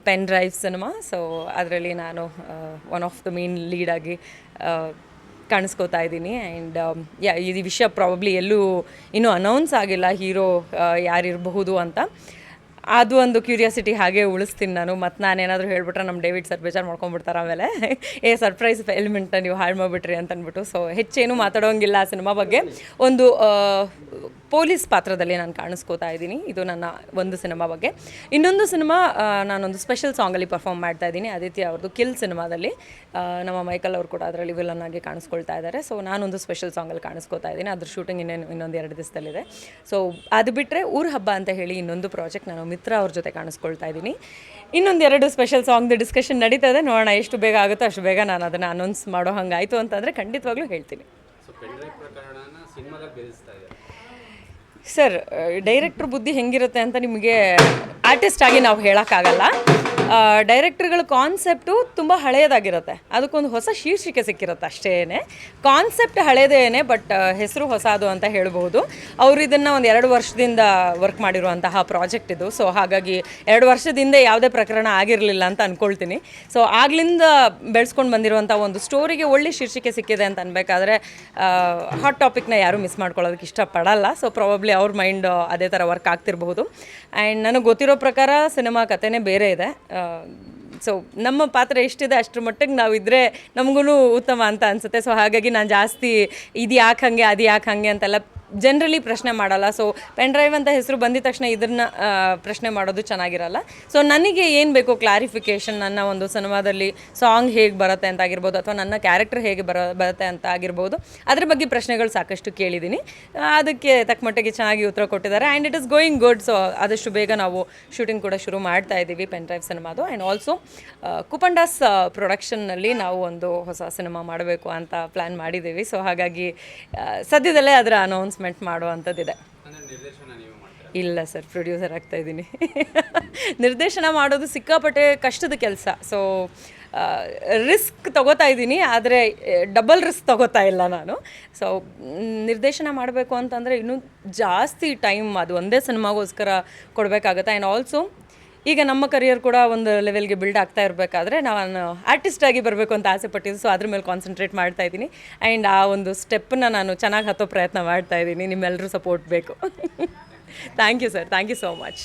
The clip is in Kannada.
Pen drive cinema. ಸೊ ಅದರಲ್ಲಿ ನಾನು ಒನ್ ಆಫ್ ದ ಮೇನ್ ಲೀಡಾಗಿ ಕಾಣಿಸ್ಕೋತಾ ಇದ್ದೀನಿ. ಆ್ಯಂಡ್ ಈ ವಿಷಯ ಪ್ರಾಬಬ್ಲಿ ಎಲ್ಲೂ ಇನ್ನೂ ಅನೌನ್ಸ್ ಆಗಿಲ್ಲ ಹೀರೋ ಯಾರಿರಬಹುದು ಅಂತ. ಅದು ಒಂದು ಕ್ಯೂರಿಯಾಸಿಟಿ ಹಾಗೆ ಉಳಿಸ್ತೀನಿ ನಾನು. ಮತ್ತು ನಾನೇನಾದರೂ ಹೇಳ್ಬಿಟ್ರೆ ನಮ್ಮ ಡೇವಿಡ್ ಸರ್ ಬೇಜಾರು ಮಾಡ್ಕೊಂಡ್ಬಿಡ್ತಾರೆ ಆಮೇಲೆ ಸರ್ಪ್ರೈಸ್ ಎಲಿಮೆಂಟ್ನ ನೀವು ಹಾಳು ಮಾಡಿಬಿಟ್ರಿ ಅಂತ ಅಂದ್ಬಿಟ್ಟು. ಸೊ ಹೆಚ್ಚೇನು ಮಾತಾಡೋಂಗಿಲ್ಲ ಆ ಸಿನಿಮಾ ಬಗ್ಗೆ. ಒಂದು ಪೊಲೀಸ್ ಪಾತ್ರದಲ್ಲಿ ನಾನು ಕಾಣಿಸ್ಕೋತಾ ಇದ್ದೀನಿ. ಇದು ನನ್ನ ಒಂದು ಸಿನಿಮಾ ಬಗ್ಗೆ. ಇನ್ನೊಂದು ಸಿನಿಮಾ ನಾನೊಂದು ಸ್ಪೆಷಲ್ ಸಾಂಗಲ್ಲಿ ಪರ್ಫಾರ್ಮ್ ಮಾಡ್ತಾ ಇದ್ದೀನಿ, ಆದಿತ್ಯ ಅವ್ರದ್ದು ಕಿಲ್ ಸಿನಿಮಾದಲ್ಲಿ. ನಮ್ಮ ಮೈಕಲ್ ಅವರು ಕೂಡ ಅದರಲ್ಲಿ ವಿಲನ್ ಆಗಿ ಕಾಣಿಸ್ಕೊಳ್ತಾ ಇದ್ದಾರೆ. ಸೊ ನಾನೊಂದು ಸ್ಪೆಷಲ್ ಸಾಂಗಲ್ಲಿ ಕಾಣಿಸ್ಕೋತಾ ಇದ್ದೀನಿ. ಅದ್ರ ಶೂಟಿಂಗ್ ಇನ್ನೊಂದು 2 ದಿವಸದಲ್ಲಿದೆ. ಸೊ ಅದು ಬಿಟ್ಟರೆ ಊರ ಹಬ್ಬ ಅಂತ ಹೇಳಿ ಇನ್ನೊಂದು ಪ್ರಾಜೆಕ್ಟ್ ನಾನು ಮಿತ್ರ ಅವ್ರ ಜೊತೆ ಕಾಣಿಸ್ಕೊಳ್ತಾ ಇದ್ದೀನಿ. ಇನ್ನೊಂದು 2 ಸ್ಪೆಷಲ್ ಸಾಂಗ್ದು ಡಿಸ್ಕಷನ್ ನಡೀತಾ ಇದೆ. ನೋಡೋಣ ಎಷ್ಟು ಬೇಗ ಆಗುತ್ತೋ ಅಷ್ಟು ಬೇಗ ನಾನು ಅದನ್ನು ಅನೌನ್ಸ್ ಮಾಡೋ ಹಂಗಾಯಿತು ಅಂತಂದರೆ ಖಂಡಿತವಾಗ್ಲೂ ಹೇಳ್ತೀನಿ. ಸರ್, ಡೈರೆಕ್ಟ್ರ್ ಬುದ್ಧಿ ಹೆಂಗಿರುತ್ತೆ ಅಂತ ನಿಮಗೆ ಆರ್ಟಿಸ್ಟ್ ಆಗಿ ನಾವು ಹೇಳೋಕ್ಕಾಗಲ್ಲ. ಡೈರೆಕ್ಟ್ರುಗಳ ಕಾನ್ಸೆಪ್ಟು ತುಂಬ ಹಳೆಯದಾಗಿರುತ್ತೆ, ಅದಕ್ಕೊಂದು ಹೊಸ ಶೀರ್ಷಿಕೆ ಸಿಕ್ಕಿರುತ್ತೆ ಅಷ್ಟೇ. ಕಾನ್ಸೆಪ್ಟ್ ಹಳೇದೇನೆ, ಬಟ್ ಹೆಸರು ಹೊಸದು ಅಂತ ಹೇಳ್ಬೋದು. ಅವರು ಇದನ್ನು ಒಂದು 2 ವರ್ಷದಿಂದ ವರ್ಕ್ ಮಾಡಿರುವಂತಹ ಪ್ರಾಜೆಕ್ಟ್ ಇದು. ಸೊ ಹಾಗಾಗಿ 2 ವರ್ಷದಿಂದ ಯಾವುದೇ ಪ್ರಕರಣ ಆಗಿರಲಿಲ್ಲ ಅಂತ ಅಂದ್ಕೊಳ್ತೀನಿ. ಸೊ ಆಗ್ಲಿಂದ ಬೆಳೆಸ್ಕೊಂಡು ಬಂದಿರುವಂಥ ಒಂದು ಸ್ಟೋರಿಗೆ ಒಳ್ಳೆ ಶೀರ್ಷಿಕೆ ಸಿಕ್ಕಿದೆ ಅಂತ ಅನ್ಬೇಕಾದ್ರೆ ಹಾಟ್ ಟಾಪಿಕ್ನ ಯಾರೂ ಮಿಸ್ ಮಾಡ್ಕೊಳ್ಳೋದಕ್ಕೆ ಇಷ್ಟಪಡಲ್ಲ. ಸೊ ಪ್ರಾಬಬ್ಲಿ ಅವ್ರ ಮೈಂಡ್ ಅದೇ ಥರ ವರ್ಕ್ ಆಗ್ತಿರ್ಬೋದು. ಆ್ಯಂಡ್ ನನಗೆ ಗೊತ್ತಿರೋ ಪ್ರಕಾರ ಸಿನಿಮಾ ಕಥೆನೇ ಬೇರೆ ಇದೆ. ಸೊ ನಮ್ಮ ಪಾತ್ರ ಎಷ್ಟಿದೆ ಅಷ್ಟರ ಮಟ್ಟಿಗೆ ನಾವಿದ್ದರೆ ನಮಗೂ ಉತ್ತಮ ಅಂತ ಅನಿಸುತ್ತೆ. ಸೊ ಹಾಗಾಗಿ ನಾನು ಜಾಸ್ತಿ ಇದು ಯಾಕೆ ಹಾಗೆ ಅದು ಯಾಕೆ ಹಾಗೆ ಅಂತೆಲ್ಲ ಜನರಲಿ ಪ್ರಶ್ನೆ ಮಾಡಲ್ಲ. ಸೊ ಪೆನ್ ಡ್ರೈವ್ ಅಂತ ಹೆಸರು ಬಂದಿದ ತಕ್ಷಣ ಇದನ್ನು ಪ್ರಶ್ನೆ ಮಾಡೋದು ಚೆನ್ನಾಗಿರಲ್ಲ. ಸೊ ನನಗೆ ಏನು ಬೇಕೋ ಕ್ಲಾರಿಫಿಕೇಷನ್, ನನ್ನ ಒಂದು ಸಿನಿಮಾದಲ್ಲಿ ಸಾಂಗ್ ಹೇಗೆ ಬರುತ್ತೆ ಅಂತ ಆಗಿರ್ಬೋದು, ಅಥವಾ ನನ್ನ ಕ್ಯಾರೆಕ್ಟರ್ ಹೇಗೆ ಬರುತ್ತೆ ಅಂತ ಆಗಿರ್ಬೋದು, ಅದ್ರ ಬಗ್ಗೆ ಪ್ರಶ್ನೆಗಳು ಸಾಕಷ್ಟು ಕೇಳಿದ್ದೀನಿ. ಅದಕ್ಕೆ ತಕ್ಕ ಮಟ್ಟಿಗೆ ಚೆನ್ನಾಗಿ ಉತ್ತರ ಕೊಟ್ಟಿದ್ದಾರೆ. And it is going good. So ಆದಷ್ಟು ಬೇಗ ನಾವು ಶೂಟಿಂಗ್ ಕೂಡ ಶುರು ಮಾಡ್ತಾ ಇದ್ದೀವಿ ಪೆನ್ ಡ್ರೈವ್ ಸಿನಿಮಾದು. ಆ್ಯಂಡ್ ಆಲ್ಸೋ ಕುಪಂಡಾಸ್ ಪ್ರೊಡಕ್ಷನ್ನಲ್ಲಿ ನಾವು ಒಂದು ಹೊಸ ಸಿನಿಮಾ ಮಾಡಬೇಕು ಅಂತ ಪ್ಲ್ಯಾನ್ ಮಾಡಿದ್ದೀವಿ. ಸೊ ಹಾಗಾಗಿ ಸದ್ಯದಲ್ಲೇ ಅದರ ಅನೌನ್ಸ್ ಮಾಡುವಂಥದ್ದಿದೆ. ಇಲ್ಲ ಸರ್, ಪ್ರೊಡ್ಯೂಸರ್ ಆಗ್ತಾ ಇದ್ದೀನಿ. ನಿರ್ದೇಶನ ಮಾಡೋದು ಸಿಕ್ಕಾಪಟ್ಟೆ ಕಷ್ಟದ ಕೆಲಸ. ಸೊ ರಿಸ್ಕ್ ತೊಗೋತಾ ಇದ್ದೀನಿ, ಆದರೆ ಡಬಲ್ ರಿಸ್ಕ್ ತೊಗೋತಾ ಇಲ್ಲ ನಾನು. ಸೊ ನಿರ್ದೇಶನ ಮಾಡಬೇಕು ಅಂತಂದರೆ ಇನ್ನೂ ಜಾಸ್ತಿ ಟೈಮ್ ಅದು ಒಂದೇ ಸಿನಿಮಾಗೋಸ್ಕರ ಕೊಡಬೇಕಾಗತ್ತೆ. ಆ್ಯಂಡ್ ಆಲ್ಸೋ ಈಗ ನಮ್ಮ ಕರಿಯರ್ ಕೂಡ ಒಂದು ಲೆವೆಲ್ಗೆ ಬಿಲ್ಡ್ ಆಗ್ತಾ ಇರಬೇಕಾದ್ರೆ ನಾನು ಆರ್ಟಿಸ್ಟಾಗಿ ಬರಬೇಕು ಅಂತ ಆಸೆ ಪಟ್ಟಿದ್ದು. ಸೊ ಅದ್ರ ಮೇಲೆ ಕಾನ್ಸಂಟ್ರೇಟ್ ಮಾಡ್ತಾ ಇದ್ದೀನಿ. ಆ್ಯಂಡ್ ಆ ಒಂದು ಸ್ಟೆಪ್ಪನ್ನ ನಾನು ಚೆನ್ನಾಗಿ ಹತ್ತೋ ಪ್ರಯತ್ನ ಮಾಡ್ತಾ ಇದ್ದೀನಿ. ನಿಮ್ಮೆಲ್ಲರೂ ಸಪೋರ್ಟ್ ಬೇಕು. Thank you sir, thank you so much.